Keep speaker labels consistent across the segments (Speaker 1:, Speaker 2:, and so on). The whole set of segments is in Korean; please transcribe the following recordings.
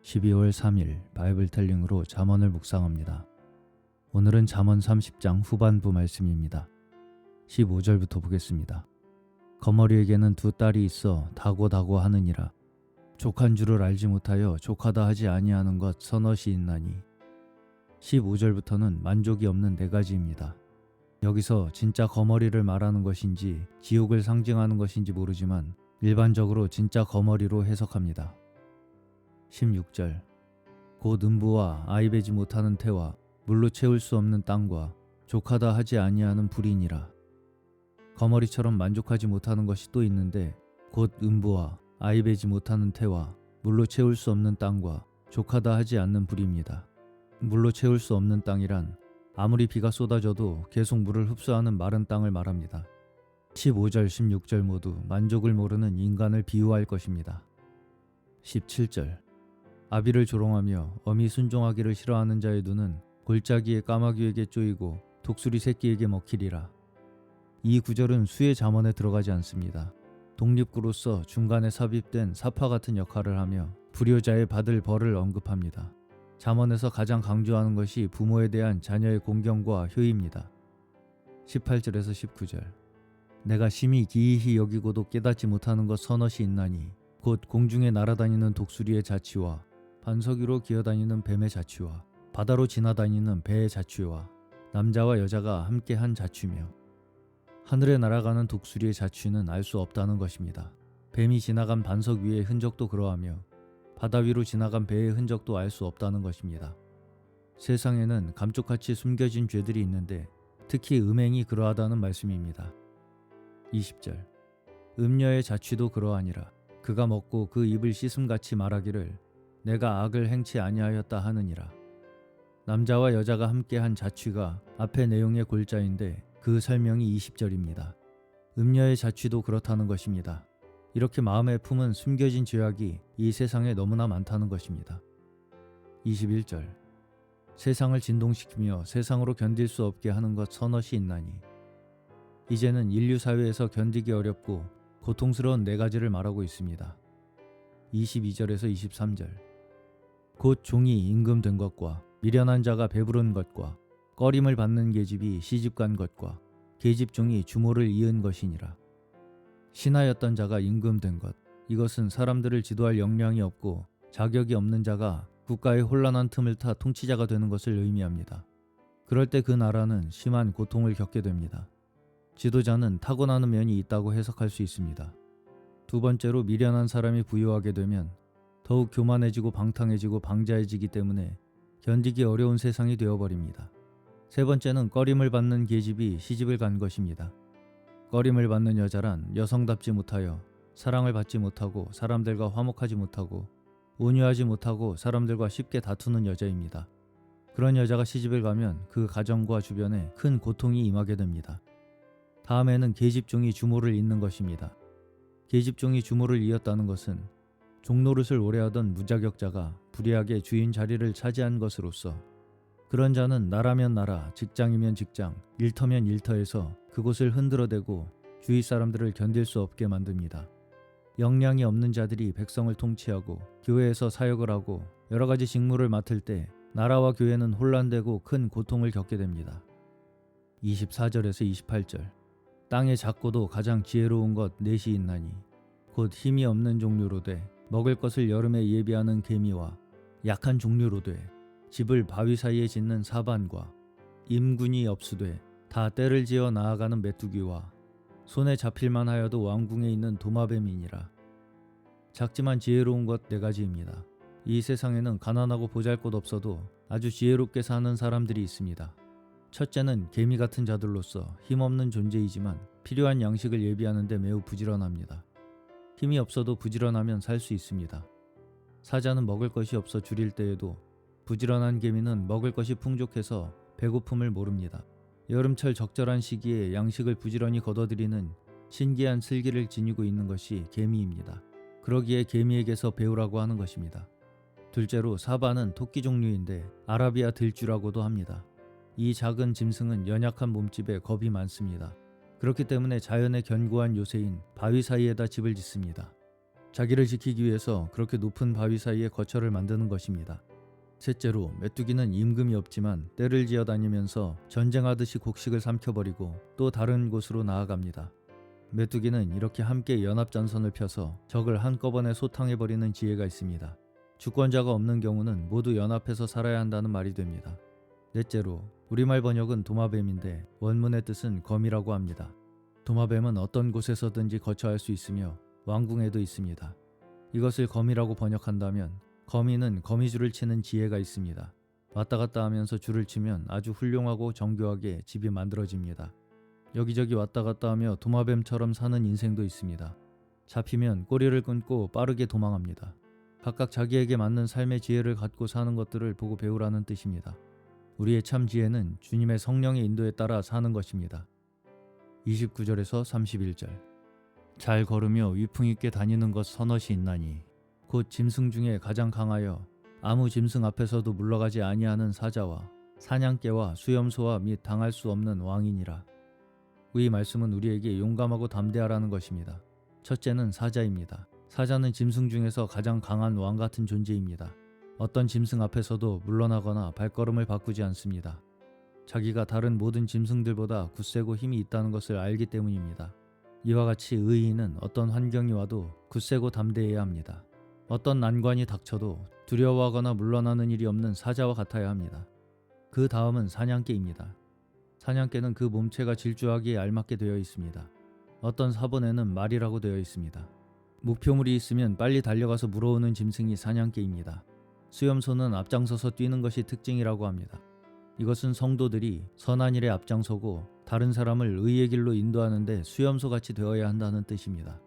Speaker 1: 12월 3일 바이블텔링으로 잠언을 묵상합니다. 오늘은 잠언 30장 후반부 말씀입니다. 15절부터 보겠습니다. 거머리에게는 두 딸이 있어 다고다고 하느니라. 족한 줄을 알지 못하여 족하다 하지 아니하는 것 서넛이 있나니. 15절부터는 만족이 없는 네 가지입니다. 여기서 진짜 거머리를 말하는 것인지 지옥을 상징하는 것인지 모르지만 일반적으로 진짜 거머리로 해석합니다. 16절 곧 음부와 아이 베지 못하는 태와 물로 채울 수 없는 땅과 족하다 하지 아니하는 불이니라. 거머리처럼 만족하지 못하는 것이 또 있는데 곧 음부와 아이 베지 못하는 태와 물로 채울 수 없는 땅과 족하다 하지 않는 불입니다. 물로 채울 수 없는 땅이란 아무리 비가 쏟아져도 계속 물을 흡수하는 마른 땅을 말합니다. 15절, 16절 모두 만족을 모르는 인간을 비유할 것입니다. 17절 아비를 조롱하며 어미 순종하기를 싫어하는 자의 눈은 골짜기의 까마귀에게 쪼이고 독수리 새끼에게 먹히리라. 이 구절은 수의 잠언에 들어가지 않습니다. 독립구로서 중간에 삽입된 사파 같은 역할을 하며 불효자의 받을 벌을 언급합니다. 잠언에서 가장 강조하는 것이 부모에 대한 자녀의 공경과 효입니다. 18절에서 19절 내가 심히 기이히 여기고도 깨닫지 못하는 것 서넛이 있나니 곧 공중에 날아다니는 독수리의 자취와 반석 위로 기어다니는 뱀의 자취와 바다로 지나다니는 배의 자취와 남자와 여자가 함께한 자취며 하늘에 날아가는 독수리의 자취는 알 수 없다는 것입니다. 뱀이 지나간 반석 위의 흔적도 그러하며 바다 위로 지나간 배의 흔적도 알 수 없다는 것입니다. 세상에는 감쪽같이 숨겨진 죄들이 있는데 특히 음행이 그러하다는 말씀입니다. 20절 음녀의 자취도 그러하니라. 그가 먹고 그 입을 씻음같이 말하기를 내가 악을 행치 아니하였다 하느니라. 남자와 여자가 함께한 자취가 앞의 내용의 골자인데 그 설명이 20절입니다. 음녀의 자취도 그렇다는 것입니다. 이렇게 마음에 품은 숨겨진 죄악이 이 세상에 너무나 많다는 것입니다. 21절 세상을 진동시키며 세상으로 견딜 수 없게 하는 것 서넛이 있나니. 이제는 인류 사회에서 견디기 어렵고 고통스러운 네 가지를 말하고 있습니다. 22절에서 23절 곧 종이 임금된 것과 미련한 자가 배부른 것과 꺼림을 받는 계집이 시집간 것과 계집종이 주모를 이은 것이니라. 신하였던 자가 임금된 것, 이것은 사람들을 지도할 역량이 없고 자격이 없는 자가 국가의 혼란한 틈을 타 통치자가 되는 것을 의미합니다. 그럴 때 그 나라는 심한 고통을 겪게 됩니다. 지도자는 타고나는 면이 있다고 해석할 수 있습니다. 두 번째로 미련한 사람이 부유하게 되면 더욱 교만해지고 방탕해지고 방자해지기 때문에 견디기 어려운 세상이 되어버립니다. 세 번째는 꺼림을 받는 계집이 시집을 간 것입니다. 꺼림을 받는 여자란 여성답지 못하여 사랑을 받지 못하고 사람들과 화목하지 못하고 온유하지 못하고 사람들과 쉽게 다투는 여자입니다. 그런 여자가 시집을 가면 그 가정과 주변에 큰 고통이 임하게 됩니다. 다음에는 계집종이 주모를 잇는 것입니다. 계집종이 주모를 이었다는 것은 종노릇을 오래 하던 무자격자가 불의하게 주인 자리를 차지한 것으로서 그런 자는 나라면 나라, 직장이면 직장, 일터면 일터에서 그곳을 흔들어대고 주위 사람들을 견딜 수 없게 만듭니다. 역량이 없는 자들이 백성을 통치하고 교회에서 사역을 하고 여러 가지 직무를 맡을 때 나라와 교회는 혼란되고 큰 고통을 겪게 됩니다. 24절에서 28절 땅의 작고도 가장 지혜로운 것 넷이 있나니 곧 힘이 없는 종류로 돼 먹을 것을 여름에 예비하는 개미와 약한 종류로 돼 집을 바위 사이에 짓는 사반과 임군이 없으되 다 때를 지어 나아가는 메뚜기와 손에 잡힐만 하여도 왕궁에 있는 도마뱀이니라. 작지만 지혜로운 것 네 가지입니다. 이 세상에는 가난하고 보잘것없어도 아주 지혜롭게 사는 사람들이 있습니다. 첫째는 개미 같은 자들로서 힘없는 존재이지만 필요한 양식을 예비하는 데 매우 부지런합니다. 힘이 없어도 부지런하면 살 수 있습니다. 사자는 먹을 것이 없어 줄일 때에도 부지런한 개미는 먹을 것이 풍족해서 배고픔을 모릅니다. 여름철 적절한 시기에 양식을 부지런히 거둬들이는 신기한 슬기를 지니고 있는 것이 개미입니다. 그러기에 개미에게서 배우라고 하는 것입니다. 둘째로 사바는 토끼 종류인데 아라비아 들쥐라고도 합니다. 이 작은 짐승은 연약한 몸집에 겁이 많습니다. 그렇기 때문에 자연의 견고한 요새인 바위 사이에다 집을 짓습니다. 자기를 지키기 위해서 그렇게 높은 바위 사이에 거처를 만드는 것입니다. 셋째로 메뚜기는 임금이 없지만 떼를 지어 다니면서 전쟁하듯이 곡식을 삼켜버리고 또 다른 곳으로 나아갑니다. 메뚜기는 이렇게 함께 연합전선을 펴서 적을 한꺼번에 소탕해버리는 지혜가 있습니다. 주권자가 없는 경우는 모두 연합해서 살아야 한다는 말이 됩니다. 넷째로 우리말 번역은 도마뱀인데 원문의 뜻은 거미라고 합니다. 도마뱀은 어떤 곳에서든지 거처할 수 있으며 왕궁에도 있습니다. 이것을 거미라고 번역한다면 거미는 거미줄을 치는 지혜가 있습니다. 왔다 갔다 하면서 줄을 치면 아주 훌륭하고 정교하게 집이 만들어집니다. 여기저기 왔다 갔다 하며 도마뱀처럼 사는 인생도 있습니다. 잡히면 꼬리를 끊고 빠르게 도망합니다. 각각 자기에게 맞는 삶의 지혜를 갖고 사는 것들을 보고 배우라는 뜻입니다. 우리의 참 지혜는 주님의 성령의 인도에 따라 사는 것입니다. 29절에서 31절. 잘 걸으며 위풍 있게 다니는 것 서넛이 있나니 곧 짐승 중에 가장 강하여 아무 짐승 앞에서도 물러가지 아니하는 사자와 사냥개와 수염소와 및 당할 수 없는 왕이니라. 이 말씀은 우리에게 용감하고 담대하라는 것입니다. 첫째는 사자입니다. 사자는 짐승 중에서 가장 강한 왕 같은 존재입니다. 어떤 짐승 앞에서도 물러나거나 발걸음을 바꾸지 않습니다. 자기가 다른 모든 짐승들보다 굳세고 힘이 있다는 것을 알기 때문입니다. 이와 같이 의인은 어떤 환경이 와도 굳세고 담대해야 합니다. 어떤 난관이 닥쳐도 두려워하거나 물러나는 일이 없는 사자와 같아야 합니다. 그 다음은 사냥개입니다. 사냥개는 그 몸체가 질주하기에 알맞게 되어 있습니다. 어떤 사본에는 말이라고 되어 있습니다. 목표물이 있으면 빨리 달려가서 물어오는 짐승이 사냥개입니다. 수염소는 앞장서서 뛰는 것이 특징이라고 합니다. 이것은 성도들이 선한 일에 앞장서고 다른 사람을 의의 길로 인도하는데 수염소같이 되어야 한다는 뜻입니다.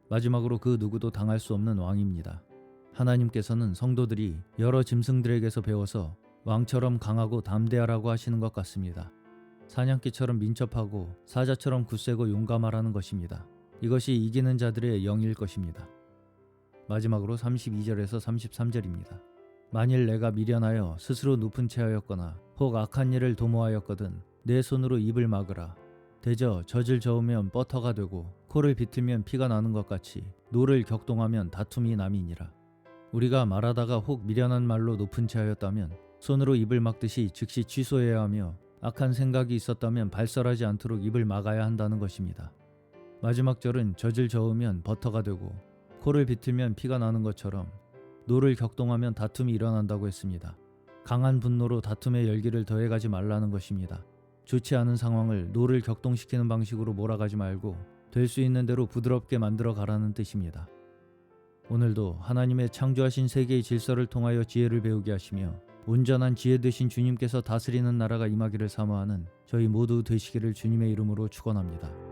Speaker 1: 마지막으로 그 누구도 당할 수 없는 왕입니다. 하나님께서는 성도들이 여러 짐승들에게서 배워서 왕처럼 강하고 담대하라고 하시는 것 같습니다. 사냥개처럼 민첩하고 사자처럼 굳세고 용감하라는 것입니다. 이것이 이기는 자들의 영일 것입니다. 마지막으로 32절에서 33절입니다. 만일 내가 미련하여 스스로 높은 채하였거나 혹 악한 일을 도모하였거든 내 손으로 입을 막으라. 대저 젖을 저으면 버터가 되고 코를 비틀면 피가 나는 것 같이 노를 격동하면 다툼이 남이니라. 우리가 말하다가 혹 미련한 말로 높은 채하였다면 손으로 입을 막듯이 즉시 취소해야 하며 악한 생각이 있었다면 발설하지 않도록 입을 막아야 한다는 것입니다. 마지막 절은 젖을 저으면 버터가 되고 코를 비틀면 피가 나는 것처럼 노를 격동하면 다툼이 일어난다고 했습니다. 강한 분노로 다툼의 열기를 더해가지 말라는 것입니다. 좋지 않은 상황을 노를 격동시키는 방식으로 몰아가지 말고 될 수 있는 대로 부드럽게 만들어 가라는 뜻입니다. 오늘도 하나님의 창조하신 세계의 질서를 통하여 지혜를 배우게 하시며 온전한 지혜 되신 주님께서 다스리는 나라가 임하기를 사모하는 저희 모두 되시기를 주님의 이름으로 축원합니다.